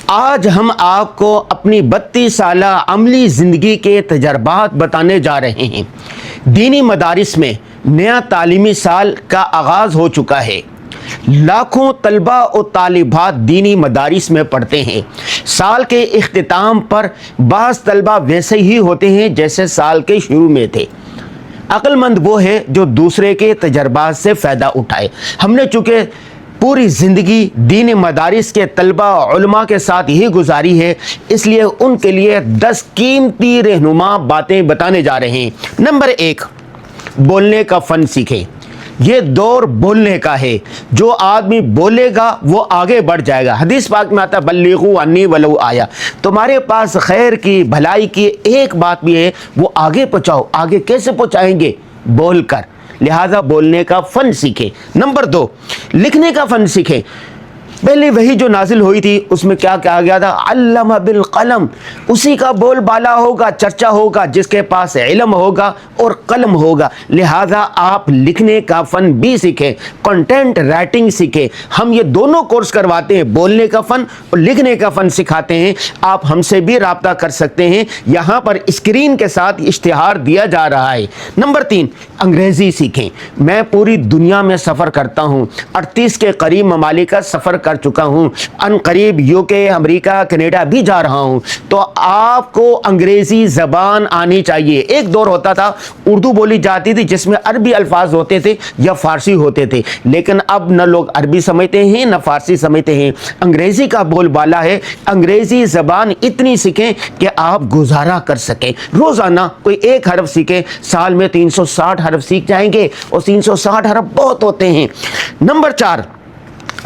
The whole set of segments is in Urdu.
آج ہم آپ کو اپنی 32 سالہ عملی زندگی کے تجربات بتانے جا رہے ہیں۔ دینی مدارس میں نیا تعلیمی سال کا آغاز ہو چکا ہے۔ لاکھوں طلبہ و طالبات دینی مدارس میں پڑھتے ہیں۔ سال کے اختتام پر بعض طلبہ ویسے ہی ہوتے ہیں جیسے سال کے شروع میں تھے۔ عقل مند وہ ہے جو دوسرے کے تجربات سے فائدہ اٹھائے۔ ہم نے چونکہ پوری زندگی دینی مدارس کے طلبہ علماء کے ساتھ ہی گزاری ہے، اس لیے ان کے لیے 10 قیمتی رہنما باتیں بتانے جا رہے ہیں۔ نمبر 1، بولنے کا فن سیکھیں۔ یہ دور بولنے کا ہے۔ جو آدمی بولے گا وہ آگے بڑھ جائے گا۔ حدیث پاک میں آتا ہے بلغوا عنی ولو آیا، تمہارے پاس خیر کی بھلائی کی ایک بات بھی ہے وہ آگے پہنچاؤ۔ آگے کیسے پہنچائیں گے؟ بول کر۔ لہذا بولنے کا فن سیکھیں۔ نمبر 2، لکھنے کا فن سیکھیں۔ پہلے وہی جو نازل ہوئی تھی اس میں کیا کہا گیا تھا؟ علم بالقلم، اسی کا بول بالا ہوگا، چرچا ہوگا جس کے پاس علم ہوگا اور قلم ہوگا۔ لہذا آپ لکھنے کا فن بھی سیکھیں، کنٹینٹ رائٹنگ سیکھیں۔ ہم یہ دونوں کورس کرواتے ہیں، بولنے کا فن اور لکھنے کا فن سکھاتے ہیں۔ آپ ہم سے بھی رابطہ کر سکتے ہیں، یہاں پر اسکرین کے ساتھ اشتہار دیا جا رہا ہے۔ نمبر 3، انگریزی سیکھیں۔ میں پوری دنیا میں سفر کرتا ہوں، 38 کے قریب ممالک کا سفر کر چکا ہوں، ان قریب UK، امریکہ، کینیڈا بھی جا رہا ہوں۔ تو آپ کو انگریزی زبان آنی چاہیے۔ ایک دور ہوتا تھا اردو بولی جاتی تھی جس میں عربی الفاظ ہوتے تھے یا فارسی ہوتے تھے، لیکن اب نہ لوگ عربی سمجھتے ہیں نہ فارسی سمجھتے ہیں، انگریزی کا بول بالا ہے۔ انگریزی زبان اتنی سیکھیں کہ آپ گزارا کر سکیں۔ روزانہ کوئی ایک حرف سیکھیں، سال میں 360 حرف سیکھ جائیں گے، اور 360 حرف بہت ہوتے ہیں۔ نمبر 4،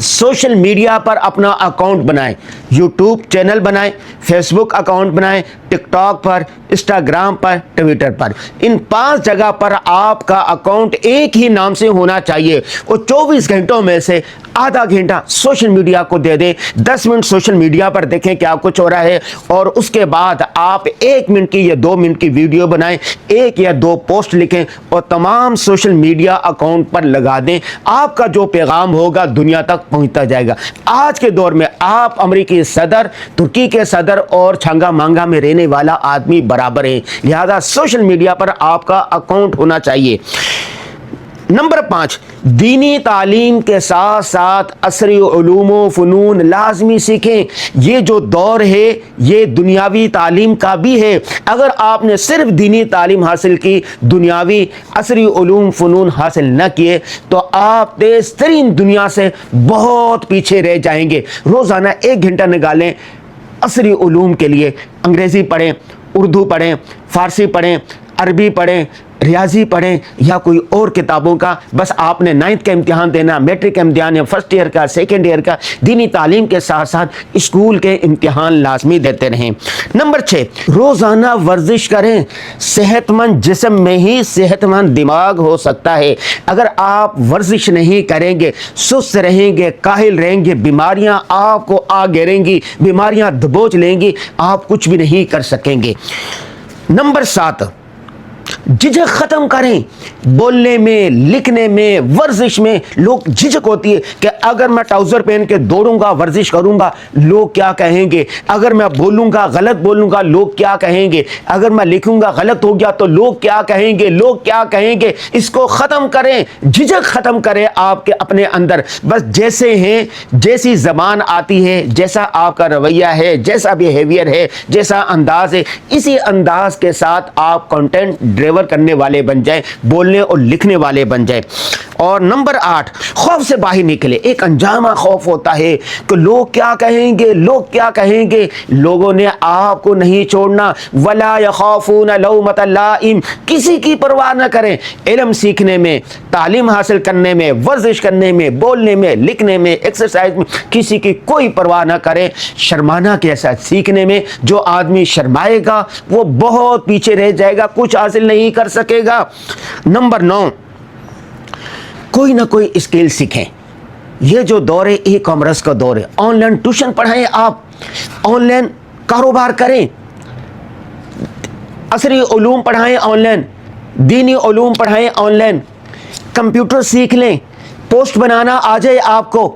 سوشل میڈیا پر اپنا اکاؤنٹ بنائیں۔ یوٹیوب چینل بنائیں، فیس بک اکاؤنٹ بنائیں، ٹک ٹاک پر، انسٹاگرام پر، ٹویٹر پر۔ ان 5 جگہ پر آپ کا اکاؤنٹ ایک ہی نام سے ہونا چاہیے، اور 24 گھنٹوں میں سے آدھا گھنٹہ سوشل میڈیا کو دے دیں۔ 10 منٹ سوشل میڈیا پر دیکھیں کیا کچھ ہو رہا ہے، اور اس کے بعد آپ 1 منٹ کی یا 2 منٹ کی ویڈیو بنائیں، 1 یا 2 پوسٹ لکھیں اور تمام سوشل میڈیا اکاؤنٹ پر لگا دیں۔ آپ کا جو پیغام ہوگا دنیا تک پہنچتا جائے گا۔ آج کے دور میں آپ امریکی صدر، ترکی کے صدر اور چھنگا مانگا میں رہنے والا آدمی برابر ہیں، لہذا سوشل میڈیا پر آپ کا اکاؤنٹ ہونا چاہیے۔ نمبر 5، دینی تعلیم کے ساتھ ساتھ عصری علوم و فنون لازمی سیکھیں۔ یہ جو دور ہے یہ دنیاوی تعلیم کا بھی ہے۔ اگر آپ نے صرف دینی تعلیم حاصل کی، دنیاوی عصری علوم فنون حاصل نہ کیے، تو آپ تیز ترین دنیا سے بہت پیچھے رہ جائیں گے۔ روزانہ 1 گھنٹہ نکالیں عصری علوم کے لیے۔ انگریزی پڑھیں، اردو پڑھیں، فارسی پڑھیں، عربی پڑھیں، ریاضی پڑھیں یا کوئی اور کتابوں کا۔ بس آپ نے 9th کا امتحان دینا، میٹرک کا امتحان یا 1st ایئر کا، 2nd ایئر کا، دینی تعلیم کے ساتھ ساتھ اسکول کے امتحان لازمی دیتے رہیں۔ نمبر 6، روزانہ ورزش کریں۔ صحت مند جسم میں ہی صحت مند دماغ ہو سکتا ہے۔ اگر آپ ورزش نہیں کریں گے، سست رہیں گے، کاہل رہیں گے، بیماریاں آپ کو آ گھیریں گی، بیماریاں دبوچ لیں گی، آپ کچھ بھی نہیں کر سکیں گے۔ نمبر 7، جھجک ختم کریں۔ بولنے میں، لکھنے میں، ورزش میں لوگ جھجک ہوتی ہے کہ اگر میں ٹراؤزر پہن کے دوڑوں گا، ورزش کروں گا، لوگ کیا کہیں گے؟ اگر میں بولوں گا، غلط بولوں گا، لوگ کیا کہیں گے؟ اگر میں لکھوں گا غلط ہو گیا تو لوگ کیا کہیں گے؟ لوگ کیا کہیں گے؟ اس کو ختم کریں، جھجک ختم کریں آپ کے اپنے اندر۔ بس جیسے ہیں، جیسی زبان آتی ہے، جیسا آپ کا رویہ ہے، جیسا بیہیویئر ہے، جیسا انداز ہے، اسی انداز کے ساتھ آپ کنٹینٹ ڈریور کرنے والے بن جائیں، بولنے اور لکھنے والے بن جائیں۔ اور نمبر 8، خوف سے باہر نکلے۔ ایک انجامہ خوف ہوتا ہے کہ لوگ کیا کہیں گے، لوگ کیا کہیں گے۔ لوگوں نے آپ کو نہیں چھوڑنا۔ ولا یخافون لومۃ لائم، کسی کی پرواہ نہ کریں۔ علم سیکھنے میں، تعلیم حاصل کرنے میں، ورزش کرنے میں، بولنے میں، لکھنے میں، ایکسرسائز میں کسی کی کوئی پرواہ نہ کریں۔ شرمانا کیسا سیکھنے میں، جو آدمی شرمائے گا وہ بہت پیچھے رہ جائے گا، کچھ حاصل نہیں کر سکے گا۔ نمبر 9، کوئی نہ کوئی اسکل سیکھیں۔ یہ جو دور ہے ای کامرس کا دور ہے، آن لائن ٹیوشن پڑھائیں، آپ آن لائن کاروبار کریں، عصری علوم پڑھائیں آن لائن، دینی علوم پڑھائیں آن لائن، کمپیوٹر سیکھ لیں، پوسٹ بنانا آ جائے آپ کو،